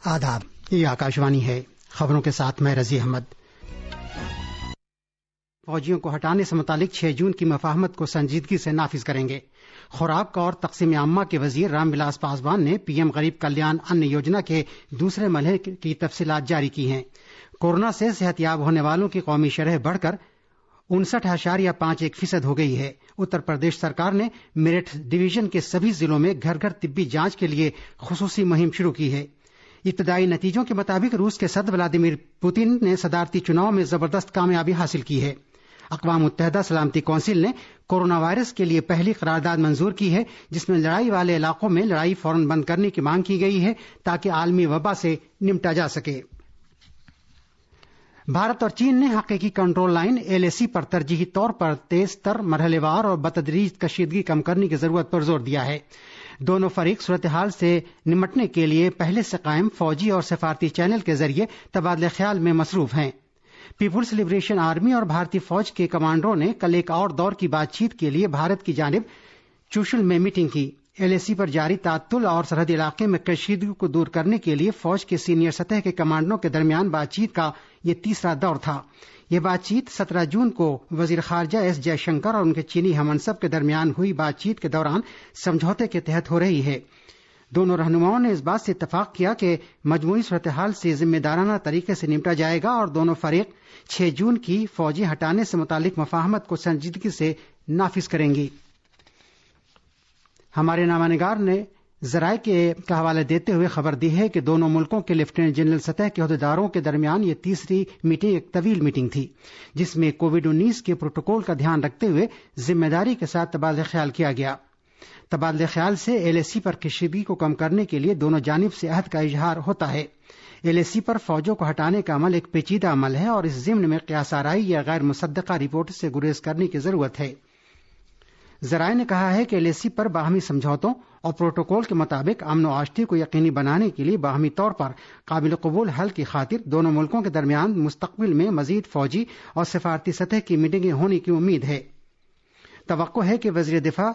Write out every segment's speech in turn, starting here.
آداب، یہ آکاشوانی ہے۔ خبروں کے ساتھ میں رضی احمد۔ فوجیوں کو ہٹانے سے متعلق 6 جون کی مفاہمت کو سنجیدگی سے نافذ کریں گے۔ خوراک اور تقسیم عامہ کے وزیر رام ولاس پاسوان نے پی ایم غریب کلیان ان یوجنا کے دوسرے مرحلے کی تفصیلات جاری کی ہیں۔ کورونا سے صحت یاب ہونے والوں کی قومی شرح بڑھ کر 59.51% ہو گئی ہے۔ اتر پردیش سرکار نے میرٹھ ڈویژن کے سبھی ضلعوں میں گھر گھر طبی جانچ کے لیے خصوصی مہم شروع کی ہے۔ ابتدائی نتیجوں کے مطابق روس کے صدر ولادیمیر پوتن نے صدارتی چناؤ میں زبردست کامیابی حاصل کی ہے۔ اقوام متحدہ سلامتی کونسل نے کورونا وائرس کے لیے پہلی قرارداد منظور کی ہے، جس میں لڑائی والے علاقوں میں لڑائی فوراً بند کرنے کی مانگ کی گئی ہے تاکہ عالمی وبا سے نمٹا جا سکے۔ بھارت اور چین نے حقیقی کنٹرول لائن LAC پر ترجیحی طور پر تیز تر، مرحلے وار اور بتدریج کشیدگی کم کرنے کی ضرورت پر زور دیا ہے۔ دونوں فریق صورتحال سے نمٹنے کے لیے پہلے سے قائم فوجی اور سفارتی چینل کے ذریعے تبادلہ خیال میں مصروف ہیں۔ پیپلز لبریشن آرمی اور بھارتی فوج کے کمانڈروں نے کل ایک اور دور کی بات چیت کے لیے بھارت کی جانب چوشل میں میٹنگ کی۔ LAC پر جاری تعطل اور سرحدی علاقے میں کشیدگی کو دور کرنے کے لیے فوج کے سینئر سطح کے کمانڈروں کے درمیان بات چیت کا یہ تیسرا دور تھا۔ یہ بات چیت 17 جون کو وزیر خارجہ S جے شنکر اور ان کے چینی ہم منصب کے درمیان ہوئی بات چیت کے دوران سمجھوتے کے تحت ہو رہی ہے۔ دونوں رہنماؤں نے اس بات سے اتفاق کیا کہ مجموعی صورتحال سے ذمہ دارانہ طریقے سے نمٹا جائے گا اور دونوں فریق 6 جون کی فوجی ہٹانے سے متعلق مفاہمت کو سنجیدگی سے نافذ کریں گی۔ ہمارے نامہ نگار نے ذرائع کا حوالہ دیتے ہوئے خبر دی ہے کہ دونوں ملکوں کے لیفٹیننٹ جنرل سطح کے عہدیداروں کے درمیان یہ تیسری میٹنگ ایک طویل میٹنگ تھی، جس میں کووڈ-19 کے پروٹوکول کا دھیان رکھتے ہوئے ذمہ داری کے ساتھ تبادلہ خیال کیا گیا۔ تبادلہ خیال سے LAC پر کشیدگی کو کم کرنے کے لیے دونوں جانب سے عہد کا اظہار ہوتا ہے۔ LAC پر فوجوں کو ہٹانے کا عمل ایک پیچیدہ عمل ہے اور اس ضمن میں قیاس آرائی یا غیر مصدقہ رپورٹ سے گریز کرنے کی ضرورت ہے۔ ذرائع نے کہا ہے کہ LAC پر باہمی سمجھوتوں اور پروٹوکول کے مطابق امن و آشتی کو یقینی بنانے کے لیے باہمی طور پر قابل قبول حل کی خاطر دونوں ملکوں کے درمیان مستقبل میں مزید فوجی اور سفارتی سطح کی میٹنگیں ہونے کی امید ہے۔ توقع ہے کہ وزیر دفاع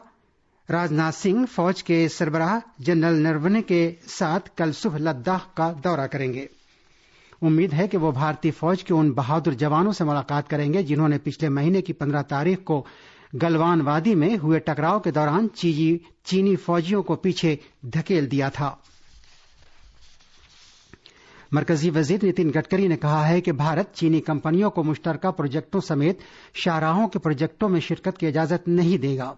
راجناتھ سنگھ فوج کے سربراہ جنرل نرونے کے ساتھ کل صبح لداخ کا دورہ کریں گے۔ امید ہے کہ وہ بھارتی فوج کے ان بہادر جوانوں سے ملاقات کریں گے جنہوں نے پچھلے مہینے کی 15 تاریخ کو گلوان وادی میں ہوئے ٹکراؤ کے دوران چینی فوجیوں کو پیچھے دھکیل دیا تھا۔ مرکزی وزیر نتن گڈکری نے کہا ہے کہ بھارت چینی کمپنیوں کو مشترکہ پروجیکٹوں سمیت شاہراہوں کے پروجیکٹوں میں شرکت کی اجازت نہیں دے گا۔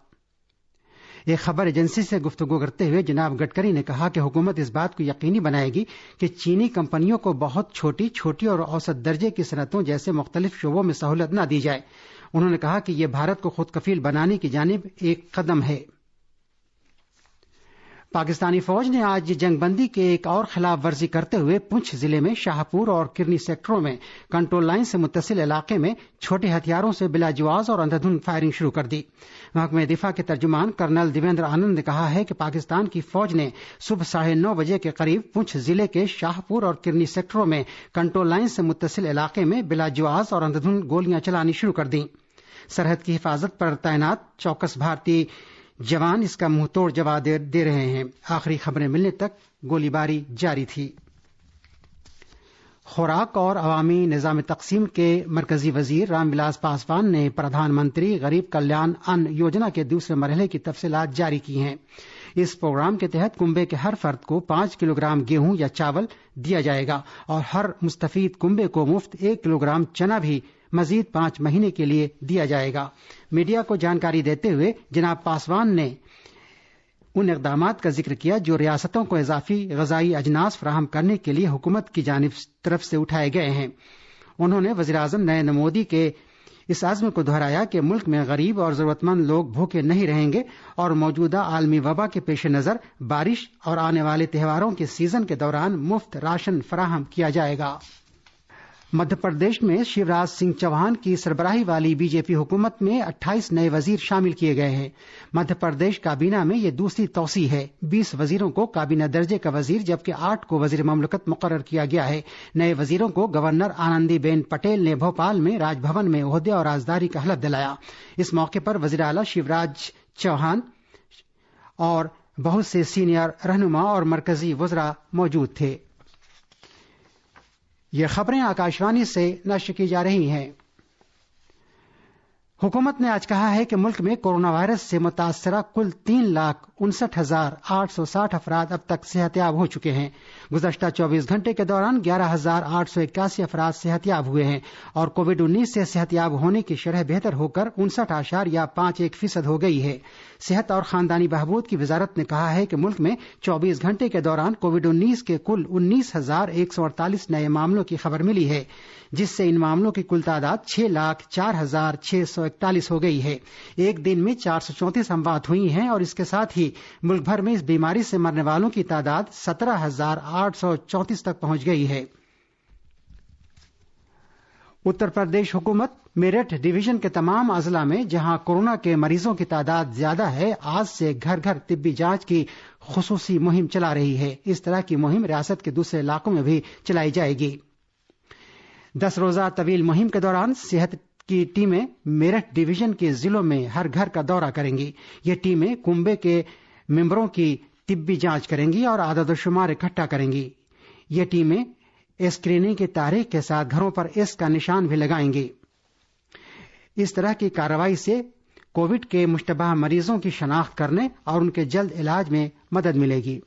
ایک خبر ایجنسی سے گفتگو کرتے ہوئے جناب گڈکری نے کہا کہ حکومت اس بات کو یقینی بنائے گی کہ چینی کمپنیوں کو بہت چھوٹی اور اوسط درجے کی صنعتوں جیسے مختلف شعبوں میں سہولت نہ دی جائے۔ انہوں نے کہا کہ یہ بھارت کو خود کفیل بنانے کی جانب ایک قدم ہے۔ پاکستانی فوج نے آج جنگ بندی کے ایک اور خلاف ورزی کرتے ہوئے پونچھ ضلع میں شاہپور اور کرنی سیکٹروں میں کنٹرول لائن سے متصل علاقے میں چھوٹے ہتھیاروں سے بلا جواز اور اندھا دھند فائرنگ شروع کر دی۔ محکمہ دفاع کے ترجمان کرنل دیویندر آنند نے کہا ہے کہ پاکستان کی فوج نے صبح 9:30 بجے کے قریب پونچھ ضلع کے شاہپور اور کرنی سیکٹروں میں کنٹرول لائن سے متصل علاقے میں بلا جواز اور اندھا دھند گولیاں چلانی شروع کر دیں۔ سرحد کی حفاظت پر تعینات چوکس بھارتی جوان اس کا منہ توڑ جواب دے رہے ہیں۔ آخری خبریں ملنے تک گولی باری جاری تھی۔ خوراک اور عوامی نظام تقسیم کے مرکزی وزیر رام ولاس پاسوان نے پردھان منتری غریب کلیان ان یوجنا کے دوسرے مرحلے کی تفصیلات جاری کی ہیں۔ اس پروگرام کے تحت کنبے کے ہر فرد کو 5 کلو گرام گیہوں یا چاول دیا جائے گا اور ہر مستفید کنبے کو مفت 1 کلو گرام چنا بھی مزید 5 مہینے کے لیے دیا جائے گا۔ میڈیا کو جانکاری دیتے ہوئے جناب پاسوان نے ان اقدامات کا ذکر کیا جو ریاستوں کو اضافی غذائی اجناس فراہم کرنے کے لیے حکومت کی طرف سے اٹھائے گئے ہیں۔ انہوں نے وزیراعظم نریندر مودی کے اس عزم کو دہرایا کہ ملک میں غریب اور ضرورت مند لوگ بھوکے نہیں رہیں گے اور موجودہ عالمی وبا کے پیش نظر بارش اور آنے والے تہواروں کے سیزن کے دوران مفت راشن فراہم کیا جائے گا۔ مدھیہ پردیش میں شیوراج سنگھ چوہان کی سربراہی والی BJP حکومت میں 28 نئے وزیر شامل کیے گئے ہیں۔ مدھیہ پردیش کابینہ میں یہ دوسری توسیع ہے۔ 20 وزیروں کو کابینہ درجے کا وزیر جبکہ 8 کو وزیر مملکت مقرر کیا گیا ہے۔ نئے وزیروں کو گورنر آنندی بین پٹیل نے بھوپال میں راج بھون میں عہدے اور رازداری کا حلف دلایا۔ اس موقع پر وزیر اعلیٰ شیوراج چوہان اور بہت سے سینئر رہنما اور مرکزی وزراء موجود تھے۔ یہ خبریں آکاشوانی سے نشر کی جا رہی ہیں۔ حکومت نے آج کہا ہے کہ ملک میں کورونا وائرس سے متاثرہ کل 3,59,860 افراد اب تک صحت یاب ہو چکے ہیں۔ گزشتہ 24 گھنٹے کے دوران 11,881 افراد صحت یاب ہوئے ہیں اور کووڈ-19 سے صحت یاب ہونے کی شرح بہتر ہو کر 59.51% ہو گئی ہے۔ صحت اور خاندانی بہبود کی وزارت نے کہا ہے کہ ملک میں 24 گھنٹے کے دوران کووڈ-19 کے کل 19,148 نئے معاملوں کی خبر ملی ہے، جس سے ان معاملوں کی کل تعداد 6,04,641 ہو گئی ہے۔ ایک دن میں 434 اموات ہوئی ہیں اور اس کے ساتھ ہی ملک بھر میں اس بیماری سے مرنے والوں کی تعداد 17,834 تک پہنچ گئی ہے۔ اتر پردیش حکومت میرٹھ ڈویژن کے تمام اضلاع میں جہاں کورونا کے مریضوں کی تعداد زیادہ ہے، آج سے گھر گھر طبی جانچ کی خصوصی مہم چلا رہی ہے۔ اس طرح کی مہم ریاست کے دوسرے علاقوں میں بھی چلائی جائے گی۔ 10 روزہ طویل مہم کے دوران صحت کی ٹیمیں میرٹھ ڈویژن کے ضلعوں میں ہر گھر کا دورہ کریں گی۔ یہ ٹیمیں کنبے کے ممبروں کی طبی جانچ کریں گی اور اعداد و شمار اکٹھا کریں گی۔ یہ ٹیمیں اسکریننگ کی تاریخ کے ساتھ گھروں پر ایس کا نشان بھی لگائیں گی۔ اس طرح کی کارروائی سے کووڈ کے مشتبہ مریضوں کی شناخت کرنے اور ان کے جلد علاج میں مدد ملے گی۔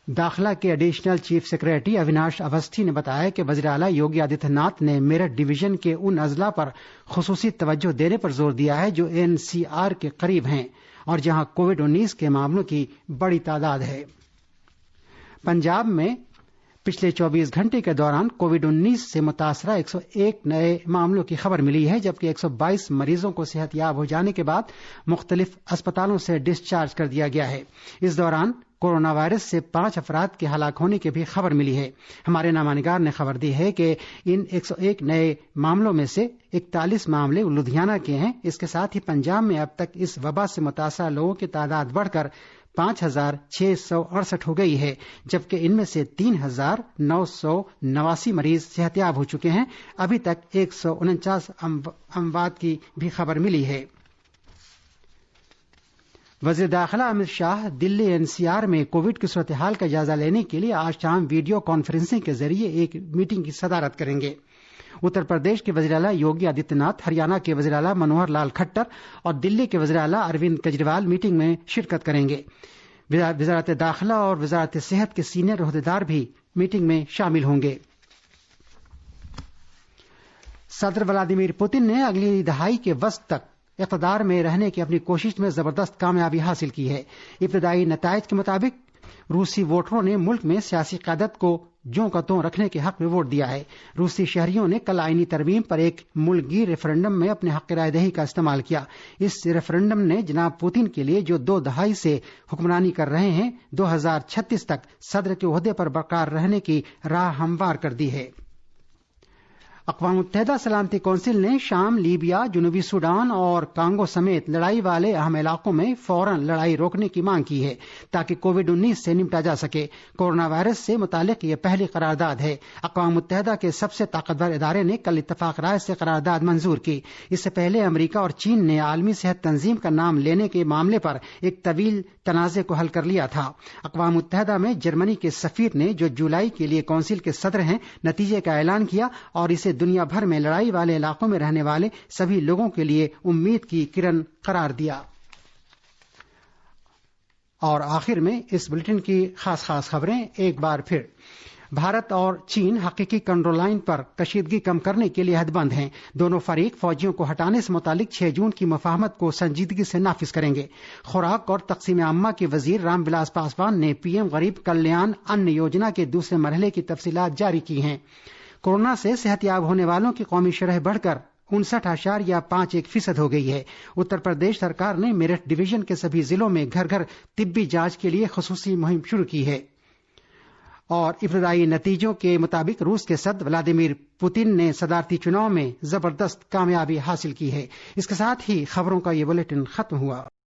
داخلہ کے additional chief secretary Avinash Awasthi نے بتایا کہ وزیر اعلیٰ یوگی آدتیہ ناتھ نے میرٹھ ڈویژن کے ان اضلاع پر خصوصی توجہ دینے پر زور دیا ہے جو NCR کے قریب ہیں اور جہاں کووڈ-19 کے معاملوں کی بڑی تعداد ہے۔ پنجاب میں پچھلے 24 گھنٹے کے دوران کووڈ-19 سے متاثرہ 101 نئے معاملوں کی خبر ملی ہے، جبکہ 122 مریضوں کو صحت یاب ہو جانے کے بعد مختلف اسپتالوں سے ڈسچارج کر دیا گیا ہے۔ اس دوران کورونا وائرس سے 5 افراد کے ہلاک ہونے کی بھی خبر ملی ہے۔ ہمارے نامہ نگار نے خبر دی ہے کہ ان 101 نئے معاملوں میں سے 41 معاملے لدھیانہ کے ہیں۔ اس کے ساتھ ہی پنجاب میں اب تک اس وبا سے متاثرہ لوگوں کی تعداد بڑھ کر 5,668 ہو گئی ہے، جبکہ ان میں سے 3,989 مریض صحت یاب ہو چکے ہیں۔ ابھی تک 149 اموات کی بھی خبر ملی ہے۔ وزیر داخلہ امت شاہ دلی NCR میں کووڈ کی صورتحال کا جائزہ لینے کے لیے آج شام ویڈیو کانفرنسنگ کے ذریعے ایک میٹنگ کی صدارت کریں گے۔ اتر پردیش کے وزیر اعلیٰ یوگی آدتیہ ناتھ، ہریانہ کے وزیر اعلیٰ منوہر لال کھٹر اور دلی کے وزیر اعلیٰ اروند کیجریوال میٹنگ میں شرکت کریں گے۔ وزارت داخلہ اور وزارت صحت کے سینئر عہدیدار بھی میٹنگ میں شامل ہوں گے۔ صدر ولادیمیر پوتن نے اگلی دہائی کے وسط تک اقتدار میں رہنے کی اپنی کوشش میں زبردست کامیابی حاصل کی ہے۔ ابتدائی نتائج کے مطابق روسی ووٹروں نے ملک میں سیاسی قیادت کو جوں کا توں رکھنے کے حق میں ووٹ دیا ہے۔ روسی شہریوں نے کل آئینی ترمیم پر ایک ملک گیر ریفرنڈم میں اپنے حق رائے دہی کا استعمال کیا۔ اس ریفرنڈم نے جناب پوتن کے لیے جو 2 دہائی سے حکمرانی کر رہے ہیں 2036 تک صدر کے عہدے پر برقرار رہنے کی راہ ہموار کر دی ہے۔ اقوام متحدہ سلامتی کونسل نے شام، لیبیا، جنوبی سوڈان اور کانگو سمیت لڑائی والے اہم علاقوں میں فوراً لڑائی روکنے کی مانگ کی ہے تاکہ کووڈ-19 سے نمٹا جا سکے۔ کورونا وائرس سے متعلق یہ پہلی قرارداد ہے۔ اقوام متحدہ کے سب سے طاقتور ادارے نے کل اتفاق رائے سے قرارداد منظور کی۔ اس سے پہلے امریکہ اور چین نے عالمی صحت تنظیم کا نام لینے کے معاملے پر ایک طویل تنازع کو حل کر لیا تھا۔ اقوام متحدہ میں جرمنی کے سفیر نے، جو جولائی کے لیے کونسل کے صدر ہیں، نتیجے کا اعلان کیا اور اسے دنیا بھر میں لڑائی والے علاقوں میں رہنے والے سبھی لوگوں کے لیے امید کی کرن قرار دیا۔ اور آخر میں اس بلیٹن کی خاص خبریں ایک بار پھر۔ بھارت اور چین حقیقی کنٹرول لائن پر کشیدگی کم کرنے کے لیے عہد بند ہیں۔ دونوں فریق فوجیوں کو ہٹانے سے متعلق 6 جون کی مفاہمت کو سنجیدگی سے نافذ کریں گے۔ خوراک اور تقسیم عامہ کے وزیر رام ولاس پاسوان نے PM غریب کلیان ان یوجنا کے دوسرے مرحلے کی تفصیلات جاری کی ہیں۔ کورونا سے صحت یاب ہونے والوں کی قومی شرح بڑھ کر 59.51% ہو گئی ہے۔ اتر پردیش سرکار نے میرٹھ ڈویژن کے سبھی ضلعوں میں گھر گھر طبی جانچ کے لیے خصوصی مہم شروع کی ہے۔ اور ابتدائی نتیجوں کے مطابق روس کے صدر ولادیمیر پوتن نے صدارتی چناؤ میں زبردست کامیابی حاصل کی ہے۔ اس کے ساتھ ہی خبروں کا یہ بلیٹن ختم ہوا۔